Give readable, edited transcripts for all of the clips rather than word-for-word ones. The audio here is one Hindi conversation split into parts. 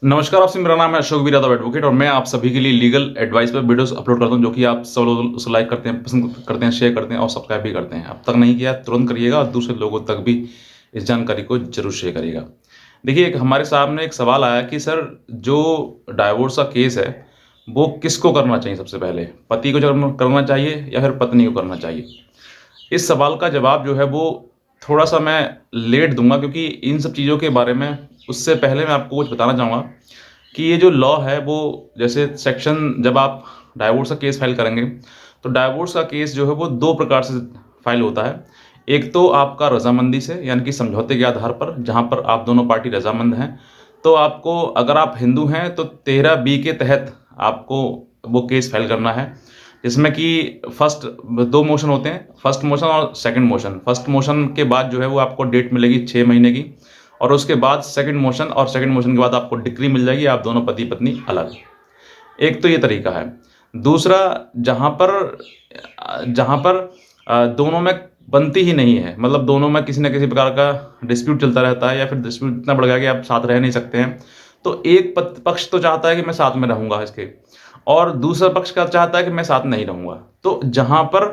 नमस्कार आपसे, मेरा नाम है अशोक वीर यादव एडवोकेट और मैं आप सभी के लिए लीगल एडवाइस पर वीडियोस अपलोड करता हूं, जो कि आप सब लोग उसे लाइक करते हैं, पसंद करते हैं, शेयर करते हैं और सब्सक्राइब भी करते हैं। अब तक नहीं किया तुरंत करिएगा और दूसरे लोगों तक भी इस जानकारी को जरूर शेयर करिएगा। देखिए, एक हमारे सामने एक सवाल आया कि सर, जो डाइवोर्स का केस है वो किसको करना चाहिए? सबसे पहले पति को करना चाहिए या फिर पत्नी को करना चाहिए? इस सवाल का जवाब जो है वो थोड़ा-सा मैं लेट दूँगा, क्योंकि इन सब चीज़ों के बारे में उससे पहले मैं आपको कुछ बताना चाहूँगा कि ये जो लॉ है वो, जैसे सेक्शन, जब आप डाइवोर्स का केस फाइल करेंगे तो डाइवोर्स का केस जो है वो 2 प्रकार से फाइल होता है। एक तो आपका रज़ामंदी से, यानी कि समझौते के आधार पर, जहाँ पर आप दोनों पार्टी रज़ामंद हैं। तो आपको, अगर आप हिंदू हैं तो 13 बी के तहत आपको वो केस फाइल करना है। इसमें कि फर्स्ट 2 मोशन होते हैं, फर्स्ट मोशन और सेकंड मोशन। फर्स्ट मोशन के बाद जो है वो आपको डेट मिलेगी 6 महीने की, और उसके बाद सेकंड मोशन, और सेकंड मोशन के बाद आपको डिक्री मिल जाएगी, आप दोनों पति पत्नी अलग। एक तो ये तरीका है। दूसरा, जहाँ पर दोनों में बनती ही नहीं है, मतलब दोनों में किसी न किसी प्रकार का डिस्प्यूट चलता रहता है, या फिर डिस्प्यूट इतना बढ़ गया कि आप साथ रह नहीं सकते हैं। तो एक पक्ष तो चाहता है कि मैं साथ में रहूँगा इसके, और दूसरा पक्ष का चाहता है कि मैं साथ नहीं रहूँगा। तो जहाँ पर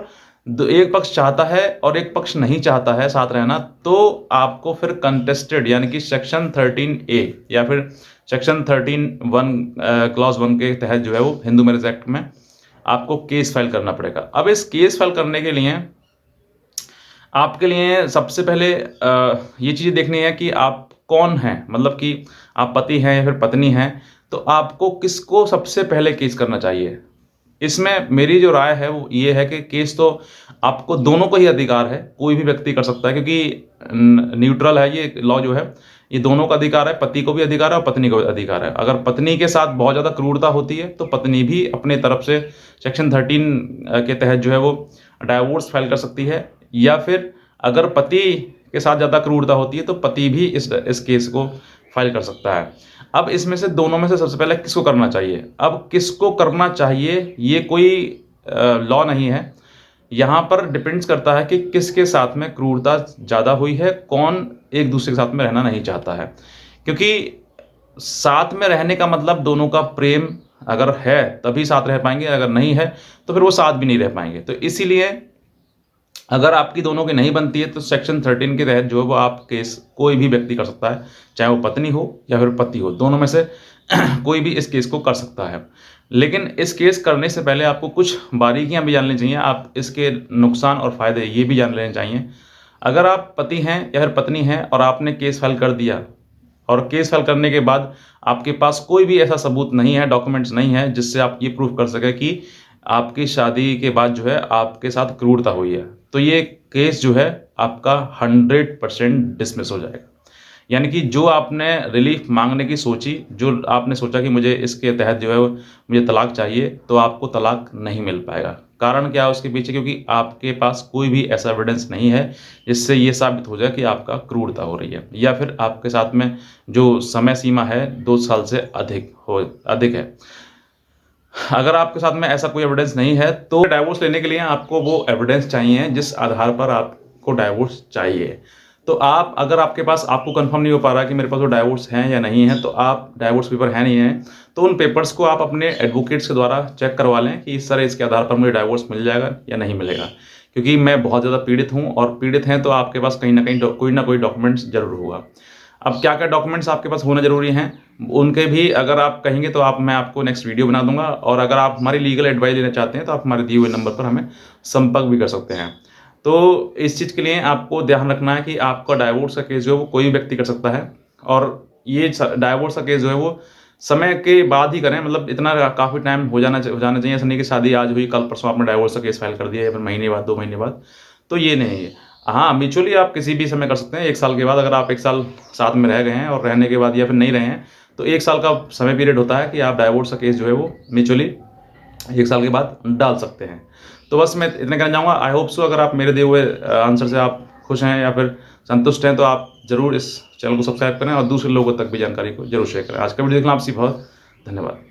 एक पक्ष चाहता है और एक पक्ष नहीं चाहता है साथ रहना, तो आपको फिर कंटेस्टेड, यानी कि सेक्शन 13A या फिर सेक्शन 13(1) क्लॉज 1 के तहत जो है वो हिंदू मैरिज एक्ट में आपको केस फाइल करना पड़ेगा। अब इस केस फाइल करने के लिए आपके लिए सबसे पहले ये चीज़ें देखनी है कि आप कौन हैं, मतलब कि आप पति हैं या फिर पत्नी हैं। तो आपको किसको सबसे पहले केस करना चाहिए? इसमें मेरी जो राय है वो ये है कि केस तो आपको दोनों को ही अधिकार है, कोई भी व्यक्ति कर सकता है, क्योंकि न्यूट्रल है ये लॉ जो है, ये दोनों का अधिकार है, पति को भी अधिकार है और पत्नी को भी अधिकार है। अगर पत्नी के साथ बहुत ज़्यादा क्रूरता होती है तो पत्नी भी अपने तरफ से सेक्शन 13 के तहत जो है वो डाइवोर्स फाइल कर सकती है, या फिर अगर पति के साथ ज़्यादा क्रूरता होती है तो पति भी इस केस को फाइल कर सकता है। अब इसमें से, दोनों में से सबसे पहले किसको करना चाहिए? अब किसको करना चाहिए ये कोई लॉ नहीं है। यहाँ पर डिपेंड्स करता है कि किसके साथ में क्रूरता ज़्यादा हुई है, कौन एक दूसरे के साथ में रहना नहीं चाहता है। क्योंकि साथ में रहने का मतलब दोनों का प्रेम अगर है तभी साथ रह पाएंगे, अगर नहीं है तो फिर वो साथ भी नहीं रह पाएंगे। तो इसीलिए अगर आपकी दोनों की नहीं बनती है तो सेक्शन 13 के तहत जो है वो आप केस कोई भी व्यक्ति कर सकता है, चाहे वो पत्नी हो या फिर पति हो, दोनों में से कोई भी इस केस को कर सकता है। लेकिन इस केस करने से पहले आपको कुछ बारीकियां भी जान लेनी चाहिए, आप इसके नुकसान और फायदे ये भी जान लेने चाहिए। अगर आप पति हैं या फिर पत्नी हैं और आपने केस फाइल कर दिया, और केस फाइल करने के बाद आपके पास कोई भी ऐसा सबूत नहीं है, डॉक्यूमेंट्स नहीं है जिससे आप ये प्रूफ कर सकें कि आपकी शादी के बाद जो है आपके साथ क्रूरता हुई है, तो ये केस जो है आपका 100% डिसमिस हो जाएगा। यानी कि जो आपने रिलीफ मांगने की सोची, जो आपने सोचा कि मुझे इसके तहत जो है मुझे तलाक चाहिए, तो आपको तलाक नहीं मिल पाएगा। कारण क्या है उसके पीछे? क्योंकि आपके पास कोई भी ऐसा एविडेंस नहीं है जिससे ये साबित हो जाए कि आपका क्रूरता हो रही है, या फिर आपके साथ में जो समय सीमा है 2 साल से अधिक है। अगर आपके साथ में ऐसा कोई एविडेंस नहीं है तो डाइवोर्स लेने के लिए आपको वो एविडेंस चाहिए जिस आधार पर आपको डाइवोर्स चाहिए। तो आप, अगर आपके पास, आपको कंफर्म नहीं हो पा रहा कि मेरे पास वो डाइवोर्स हैं या नहीं है, तो आप डाइवोर्स पेपर है नहीं है, तो उन पेपर्स को आप अपने एडवोकेट्स के द्वारा चेक करवा लें कि सर इसके आधार पर मुझे डाइवोर्स मिल जाएगा या नहीं मिलेगा। क्योंकि मैं बहुत ज़्यादा पीड़ित हूँ, और पीड़ित हैं तो आपके पास कहीं ना कहीं कोई ना कोई डॉक्यूमेंट्स जरूर होगा। अब क्या क्या डॉक्यूमेंट्स आपके पास होना जरूरी हैं, उनके भी अगर आप कहेंगे तो मैं आपको नेक्स्ट वीडियो बना दूंगा। और अगर आप हमारी लीगल एडवाइस लेना चाहते हैं तो आप हमारे दिए हुए नंबर पर हमें संपर्क भी कर सकते हैं। तो इस चीज़ के लिए आपको ध्यान रखना है कि आपका डाइवोर्स का केस जो है वो कोई भी व्यक्ति कर सकता है, और ये डाइवोर्स का केस जो है वो समय के बाद ही करें, मतलब इतना काफ़ी टाइम हो जाना चाहिए। ऐसा नहीं कि शादी आज हुई कल परसों आपने डाइवोर्स का केस फाइल कर दिया, या फिर महीने बाद 2 महीने बाद, तो ये नहीं है। हाँ, म्यूचुअली आप किसी भी समय कर सकते हैं। 1 साल के बाद, अगर आप 1 साल साथ में रह गए हैं और रहने के बाद या फिर नहीं रहे हैं, तो 1 साल का समय पीरियड होता है कि आप डाइवोर्स का केस जो है वो म्यूचुअली 1 साल के बाद डाल सकते हैं। तो बस मैं इतना कहना चाहूँगा। आई होप सो, अगर आप मेरे दिए हुए आंसर से आप खुश हैं या फिर संतुष्ट हैं, तो आप ज़रूर इस चैनल को सब्सक्राइब करें और दूसरे लोगों तक भी जानकारी को जरूर शेयर करें। आज का वीडियो देखना आपसे बहुत धन्यवाद।